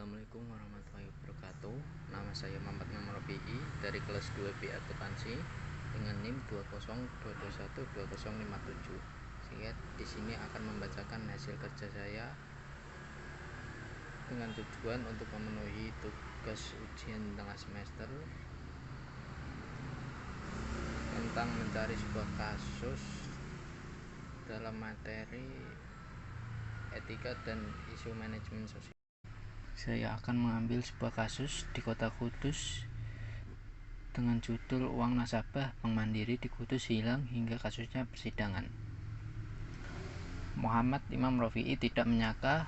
Assalamualaikum warahmatullahi wabarakatuh. Nama saya Muhammad Imam Rafi'i dari kelas 2B akuntansi dengan NIM 202212057. Saya di sini akan membacakan hasil kerja saya dengan tujuan untuk memenuhi tugas ujian tengah semester tentang mencari sebuah kasus dalam materi etika dan isu manajemen sosial. Saya akan mengambil sebuah kasus di Kota Kudus dengan judul uang nasabah Bank Mandiri di Kudus hilang hingga kasusnya persidangan. Muhammad Imam Rafi'i tidak menyangka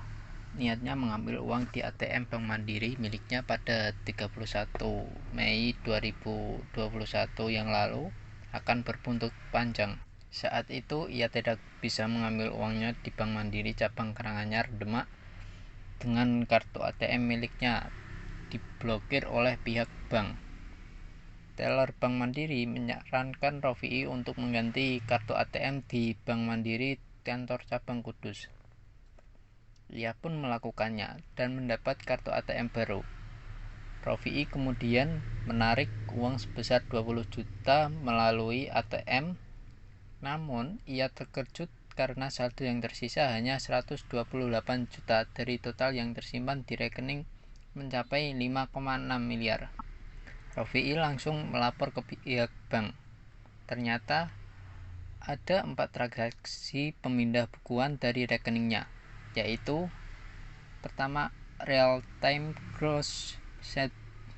niatnya mengambil uang di ATM Bank Mandiri miliknya pada 31 Mei 2021 yang lalu akan berbuntut panjang. Saat itu ia tidak bisa mengambil uangnya di Bank Mandiri cabang Karanganyar, Demak dengan kartu ATM miliknya diblokir oleh pihak bank. Teller Bank Mandiri menyarankan Rafi'i untuk mengganti kartu ATM di Bank Mandiri kantor cabang Kudus. Ia pun melakukannya dan mendapat kartu ATM baru. Rafi'i kemudian menarik uang sebesar 20 juta melalui ATM, namun ia terkejut karena saldo yang tersisa hanya 128 juta dari total yang tersimpan di rekening mencapai 5,6 miliar. Rafi'i langsung melapor ke pihak bank. Ternyata ada 4 transaksi pemindah bukuan dari rekeningnya, yaitu pertama, Real Time Gross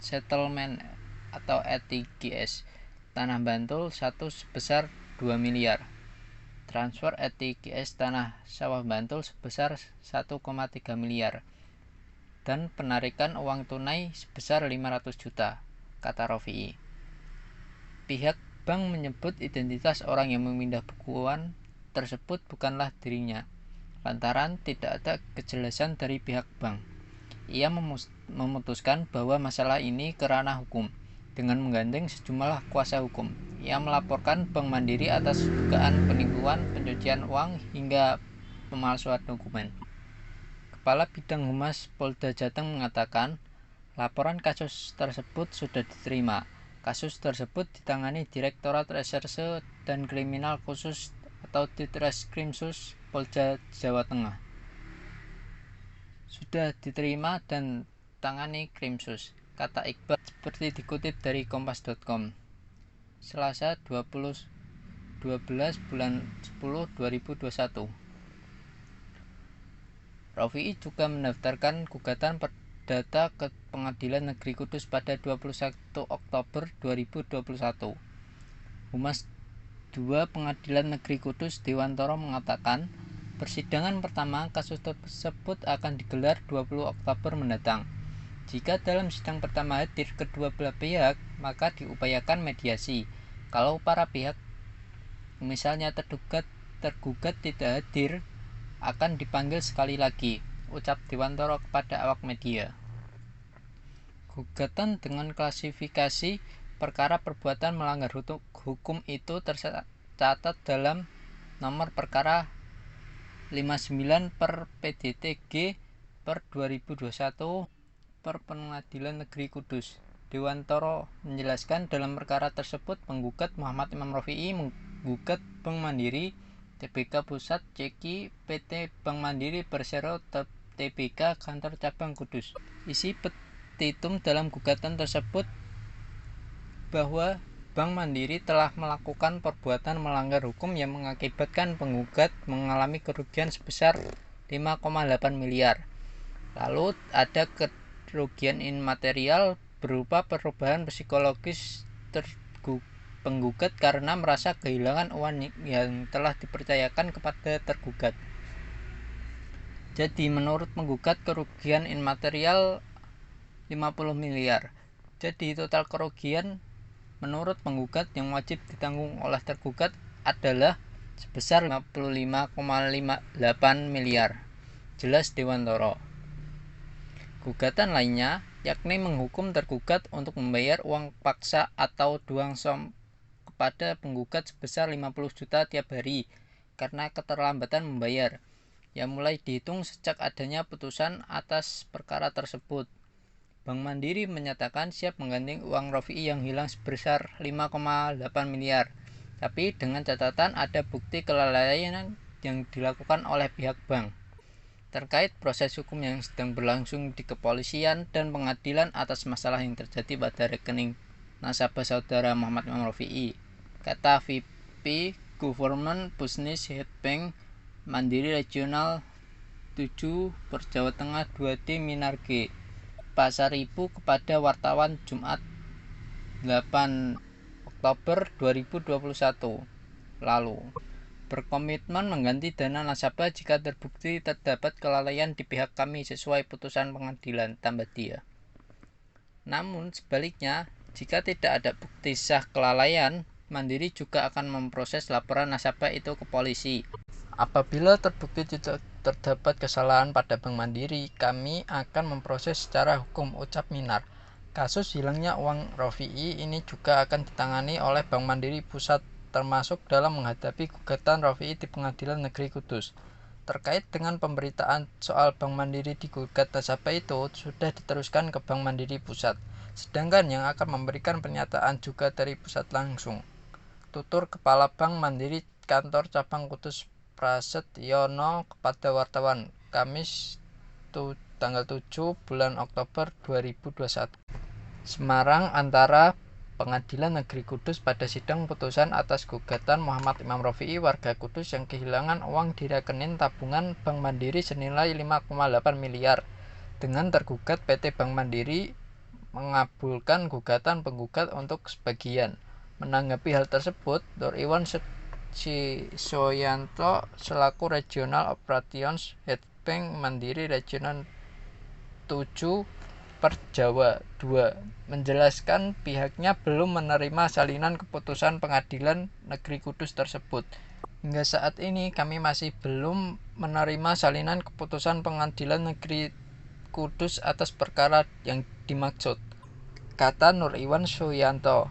Settlement atau RTGS Tanah Bantul 1 sebesar 2 miliar, transfer RTGS Tanah Sawah Bantul sebesar 1,3 miliar, dan penarikan uang tunai sebesar 500 juta, kata Rafi'i. Pihak bank menyebut identitas orang yang memindah bukuan tersebut bukanlah dirinya, lantaran tidak ada kejelasan dari pihak bank. Ia memutuskan bahwa masalah ini ke ranah hukum dengan menggandeng sejumlah kuasa hukum. Ia melaporkan Bank Mandiri atas dugaan penipuan, pencucian uang, hingga pemalsuan dokumen. Kepala Bidang Humas Polda Jateng mengatakan, laporan kasus tersebut sudah diterima. Kasus tersebut ditangani Direktorat Reserse dan Kriminal Khusus atau Ditreskrimsus Polda Jawa Tengah. Sudah diterima dan tangani Krimsus, kata Iqbal seperti dikutip dari kompas.com. Selasa 12 bulan 10 2021. Rafi'i juga mendaftarkan gugatan perdata ke Pengadilan Negeri Kudus pada 21 Oktober 2021. Humas 2 Pengadilan Negeri Kudus Dewantoro mengatakan, persidangan pertama kasus tersebut akan digelar 20 Oktober mendatang. Jika dalam sidang pertama hadir kedua belah pihak, maka diupayakan mediasi. Kalau para pihak, misalnya tergugat tidak hadir, akan dipanggil sekali lagi, ucap Dewantoro kepada awak media. Gugatan dengan klasifikasi perkara perbuatan melanggar hukum itu tercatat dalam nomor perkara 59 per PDTG per 2021 per Pengadilan Negeri Kudus. Dewantoro menjelaskan dalam perkara tersebut penggugat Muhammad Imam Rafi'i menggugat Bank Mandiri, TBK Pusat, Ceki, PT Bank Mandiri Persero TBK Kantor Cabang Kudus. Isi petitum dalam gugatan tersebut bahwa Bank Mandiri telah melakukan perbuatan melanggar hukum yang mengakibatkan penggugat mengalami kerugian sebesar 5,8 miliar. Lalu ada kerugian imaterial berupa perubahan psikologis penggugat karena merasa kehilangan uang yang telah dipercayakan kepada tergugat. Jadi menurut penggugat kerugian imaterial 50 miliar. Jadi total kerugian menurut penggugat yang wajib ditanggung oleh tergugat adalah sebesar 55,8 miliar. Jelas Dewantoro. Gugatan lainnya yakni menghukum tergugat untuk membayar uang paksa atau duang som kepada penggugat sebesar 50 juta tiap hari karena keterlambatan membayar. yang mulai dihitung sejak adanya putusan atas perkara tersebut. Bank Mandiri menyatakan siap mengganti uang Rofi'i yang hilang sebesar 5,8 miliar. Tapi dengan catatan ada bukti kelalaian yang dilakukan oleh pihak bank terkait proses hukum yang sedang berlangsung di kepolisian dan pengadilan atas masalah yang terjadi pada rekening nasabah saudara Muhammad Imam Rofi'i, kata VP Government Business Head Bank Mandiri Regional 7 Jawa Tengah 2D Minarge Pasar Ibu kepada wartawan Jumat 8 Oktober 2021 lalu. Berkomitmen mengganti dana nasabah jika terbukti terdapat kelalaian di pihak kami sesuai putusan pengadilan, tambah dia. Namun sebaliknya, jika tidak ada bukti sah kelalaian, Mandiri juga akan memproses laporan nasabah itu ke polisi. Apabila terbukti tidak terdapat kesalahan pada Bank Mandiri, kami akan memproses secara hukum, ucap Minar. Kasus hilangnya uang Rofi'i ini juga akan ditangani oleh Bank Mandiri Pusat, termasuk dalam menghadapi gugatan Rofi'i di Pengadilan Negeri Kudus. Terkait dengan pemberitaan soal Bank Mandiri digugat nasabah itu sudah diteruskan ke Bank Mandiri Pusat, sedangkan yang akan memberikan pernyataan juga dari pusat langsung. Tutur Kepala Bank Mandiri Kantor Cabang Kudus Prasetyono kepada wartawan Kamis tanggal 7 bulan Oktober 2021. Semarang antara Pengadilan Negeri Kudus pada sidang putusan atas gugatan Muhammad Imam Rofi'i warga Kudus yang kehilangan uang di rekening tabungan Bank Mandiri senilai 5,8 miliar. Dengan tergugat PT Bank Mandiri mengabulkan gugatan penggugat untuk sebagian. Menanggapi hal tersebut, Nur Iwan Soyanto selaku Regional Operations Head Bank Mandiri Regional 7 Jawa 2 menjelaskan pihaknya belum menerima salinan keputusan Pengadilan Negeri Kudus tersebut. Hingga saat ini kami masih belum menerima salinan keputusan Pengadilan Negeri Kudus atas perkara yang dimaksud, kata Nur Iwan Soyanto.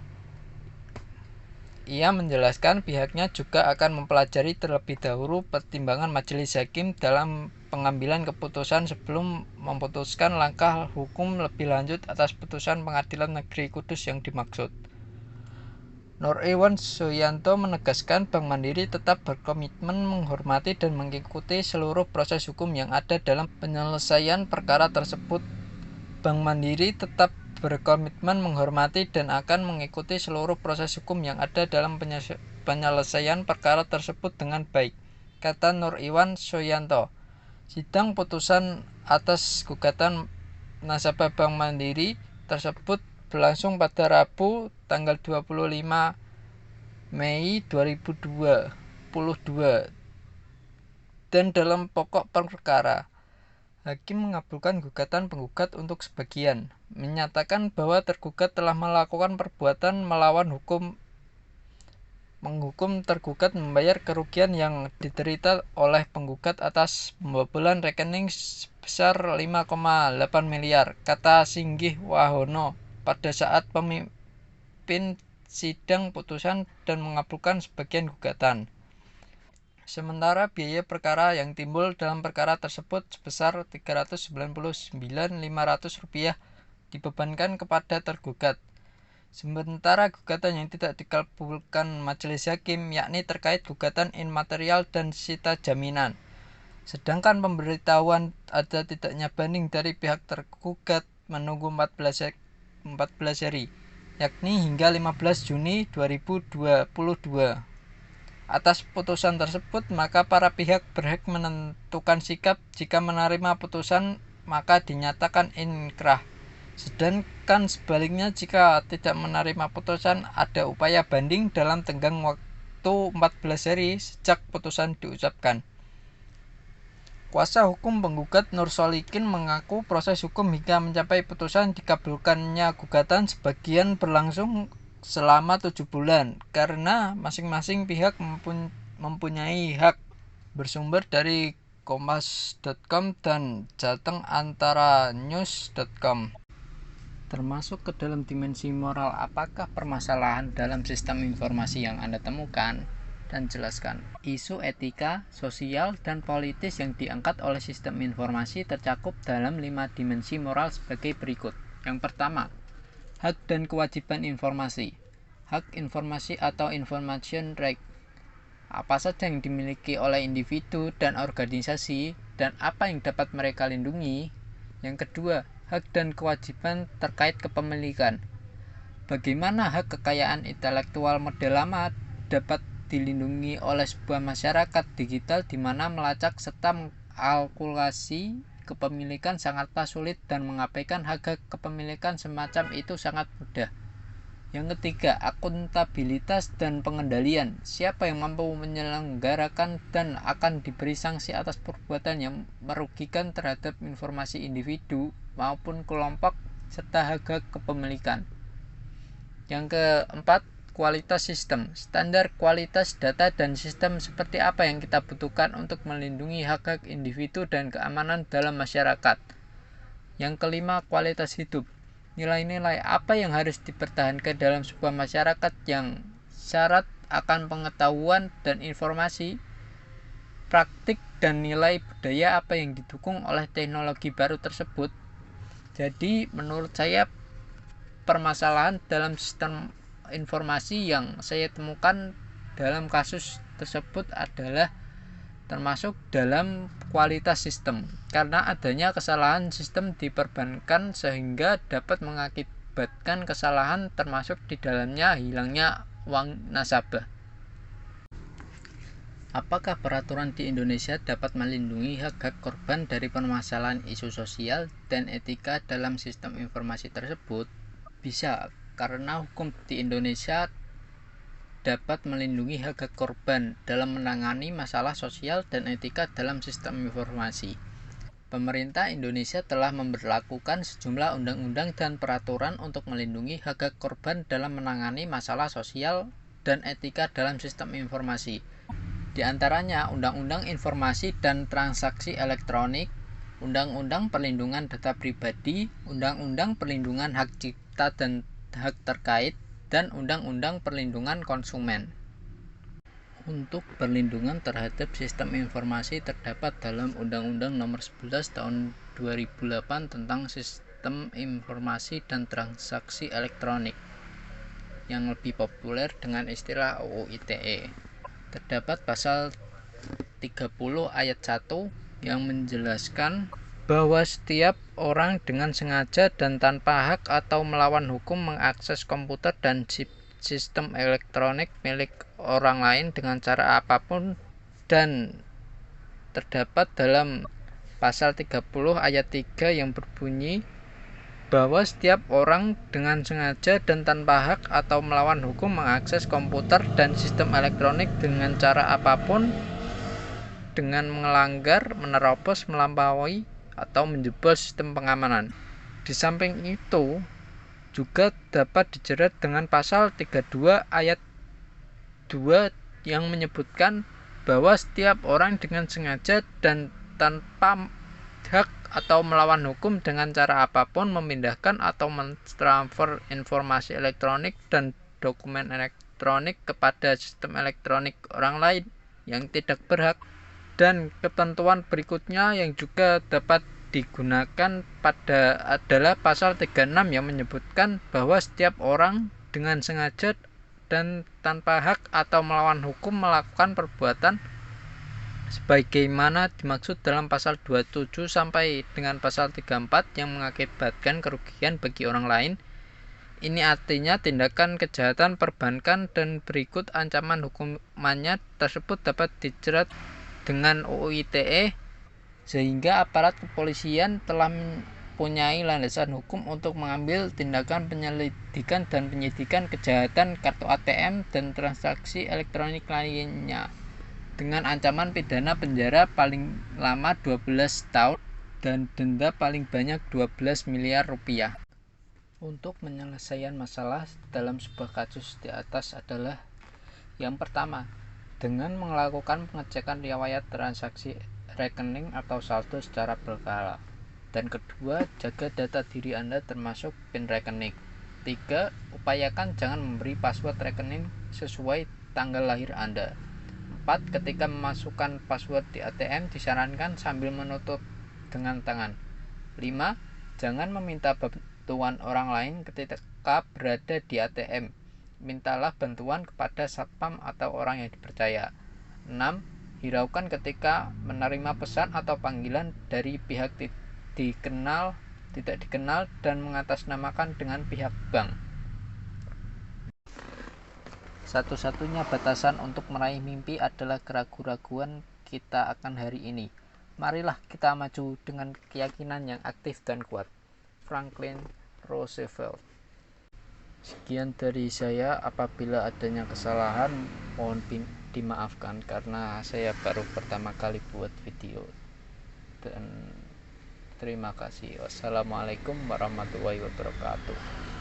Ia menjelaskan pihaknya juga akan mempelajari terlebih dahulu pertimbangan majelis hakim dalam pengambilan keputusan sebelum memutuskan langkah hukum lebih lanjut atas putusan Pengadilan Negeri Kudus yang dimaksud. Nur Iwan Soyanto menegaskan Bank Mandiri tetap berkomitmen menghormati dan mengikuti seluruh proses hukum yang ada dalam penyelesaian perkara tersebut. Bank Mandiri tetap berkomitmen menghormati dan akan mengikuti seluruh proses hukum yang ada dalam penyelesaian perkara tersebut dengan baik, kata Nur Iwan Soyanto. Sidang putusan atas gugatan nasabah Bank Mandiri tersebut berlangsung pada Rabu tanggal 25 Mei 2022 dan dalam pokok perkara hakim mengabulkan gugatan penggugat untuk sebagian, menyatakan bahwa tergugat telah melakukan perbuatan melawan hukum, menghukum tergugat membayar kerugian yang diderita oleh penggugat atas pembobolan rekening sebesar 5,8 miliar, kata Singgih Wahono pada saat pemimpin sidang putusan dan mengabulkan sebagian gugatan. Sementara biaya perkara yang timbul dalam perkara tersebut sebesar Rp399.500 dibebankan kepada tergugat. Sementara gugatan yang tidak dikabulkan majelis hakim yakni terkait gugatan immaterial dan sita jaminan. Sedangkan pemberitahuan ada tidaknya banding dari pihak tergugat menunggu 14 hari, yakni hingga 15 Juni 2022. Atas putusan tersebut, maka para pihak berhak menentukan sikap. Jika menerima putusan, maka dinyatakan inkrah. Sedangkan sebaliknya, jika tidak menerima putusan, ada upaya banding dalam tenggang waktu 14 hari sejak putusan diucapkan. Kuasa hukum penggugat Nur Solikin mengaku proses hukum hingga mencapai putusan dikabulkannya gugatan sebagian berlangsung selama 7 bulan karena masing-masing pihak mempunyai hak, bersumber dari kompas.com dan jatengantaranews.com. Termasuk ke dalam dimensi moral, apakah permasalahan dalam sistem informasi yang Anda temukan? dan jelaskan. Isu etika, sosial, dan politis yang diangkat oleh sistem informasi tercakup dalam 5 dimensi moral sebagai berikut. Yang pertama, hak dan kewajiban informasi. Hak informasi atau information right. Apa saja yang dimiliki oleh individu dan organisasi dan apa yang dapat mereka lindungi. Yang kedua, hak dan kewajiban terkait kepemilikan. Bagaimana hak kekayaan intelektual model lama dapat dilindungi oleh sebuah masyarakat digital di mana melacak serta mengkalkulasi kepemilikan sangatlah sulit dan mengabaikan hak kepemilikan semacam itu sangat mudah. Yang ketiga, akuntabilitas dan pengendalian. Siapa yang mampu menyelenggarakan dan akan diberi sanksi atas perbuatan yang merugikan terhadap informasi individu maupun kelompok serta hak kepemilikan. Yang keempat, kualitas sistem. Standar kualitas data dan sistem seperti apa yang kita butuhkan untuk melindungi hak-hak individu dan keamanan dalam masyarakat. Yang kelima, kualitas hidup. Nilai-nilai apa yang harus dipertahankan dalam sebuah masyarakat yang syarat akan pengetahuan dan informasi, praktik dan nilai budaya apa yang didukung oleh teknologi baru tersebut. Jadi menurut saya permasalahan dalam sistem informasi yang saya temukan dalam kasus tersebut adalah termasuk dalam kualitas sistem, karena adanya kesalahan sistem diperbankan sehingga dapat mengakibatkan kesalahan termasuk di dalamnya hilangnya uang nasabah. Apakah peraturan di Indonesia dapat melindungi hak-hak korban dari permasalahan isu sosial dan etika dalam sistem informasi tersebut? Bisa, karena hukum di Indonesia dapat melindungi hak korban dalam menangani masalah sosial dan etika dalam sistem informasi. Pemerintah Indonesia telah memberlakukan sejumlah undang-undang dan peraturan untuk melindungi hak korban dalam menangani masalah sosial dan etika dalam sistem informasi. Di antaranya Undang-Undang Informasi dan Transaksi Elektronik, Undang-Undang Perlindungan Data Pribadi, Undang-Undang Perlindungan Hak Cipta dan Hak Terkait, dan Undang-Undang Perlindungan Konsumen. Untuk perlindungan terhadap sistem informasi terdapat dalam Undang-Undang Nomor 11 Tahun 2008 tentang Sistem Informasi dan Transaksi Elektronik yang lebih populer dengan istilah UU ITE. Terdapat pasal 30 ayat 1 yang menjelaskan bahwa setiap orang dengan sengaja dan tanpa hak atau melawan hukum mengakses komputer dan sistem elektronik milik orang lain dengan cara apapun, dan terdapat dalam pasal 30 ayat 3 yang berbunyi bahwa setiap orang dengan sengaja dan tanpa hak atau melawan hukum mengakses komputer dan sistem elektronik dengan cara apapun dengan melanggar, menerobos, melampaui atau menjebol sistem pengamanan. Di samping itu juga dapat dijerat dengan pasal 32 ayat 2 yang menyebutkan bahwa setiap orang dengan sengaja dan tanpa hak atau melawan hukum dengan cara apapun memindahkan atau mentransfer informasi elektronik dan dokumen elektronik kepada sistem elektronik orang lain yang tidak berhak. Dan ketentuan berikutnya yang juga dapat digunakan adalah pasal 36 yang menyebutkan bahwa setiap orang dengan sengaja dan tanpa hak atau melawan hukum melakukan perbuatan sebagaimana dimaksud dalam pasal 27 sampai dengan pasal 34 yang mengakibatkan kerugian bagi orang lain. Ini artinya tindakan kejahatan perbankan dan berikut ancaman hukumannya tersebut dapat dijerat dengan UU ITE, sehingga aparat kepolisian telah mempunyai landasan hukum untuk mengambil tindakan penyelidikan dan penyidikan kejahatan kartu ATM dan transaksi elektronik lainnya dengan ancaman pidana penjara paling lama 12 tahun dan denda paling banyak 12 miliar rupiah. Untuk penyelesaian masalah dalam sebuah kasus di atas adalah yang pertama, dengan melakukan pengecekan riwayat transaksi rekening atau saldo secara berkala. Dan kedua, jaga data diri Anda termasuk PIN rekening. 3. Upayakan jangan memberi password rekening sesuai tanggal lahir Anda. 4. Ketika memasukkan password di ATM, disarankan sambil menutup dengan tangan. 5. Jangan meminta bantuan orang lain ketika berada di ATM. Mintalah bantuan kepada satpam atau orang yang dipercaya. 6. Hiraukan ketika menerima pesan atau panggilan dari pihak tidak dikenal dan mengatasnamakan dengan pihak bank. Satu-satunya batasan untuk meraih mimpi adalah keraguan-raguan kita akan hari ini. Marilah kita maju dengan keyakinan yang aktif dan kuat. Franklin Roosevelt. Sekian dari saya. Apabila adanya kesalahan, mohon dimaafkan karena saya baru pertama kali buat video. Dan terima kasih. Wassalamualaikum warahmatullahi wabarakatuh.